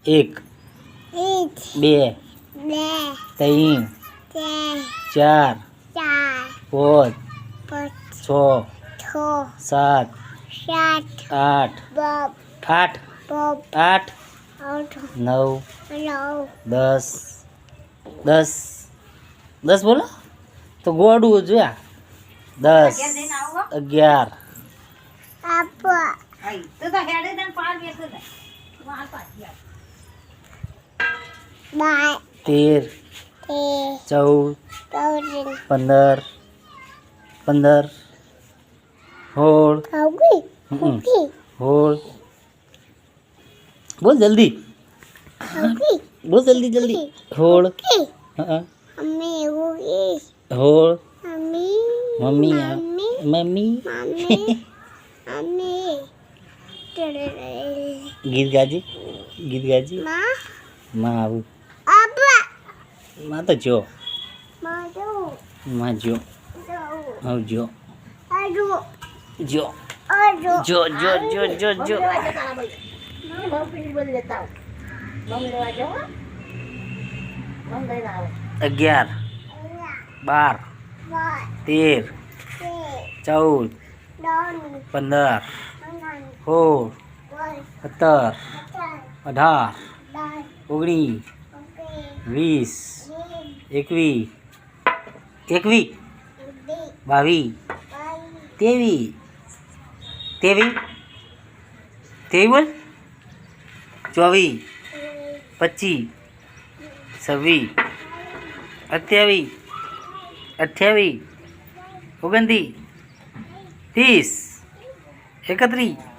એક બે ત્રણ ચાર પાંચ છ સાત આઠ આઠ આઠ નવ 10 10 10 બોલો તો ગોડું જોયા 10 11 13 14 15 16 16 બોલ જલ્દી બોલ જલ્દી જલ્દી 16 હોળ મમ્મી મમ્મી ગીત ગાજી માં આવું માં તો જો માં જો આવજો જો જો જો જો જો જો 11 12 13 14 15 16 17 18 19 20 21 22 23 બોલ 24 25 26 27 28 29 30 31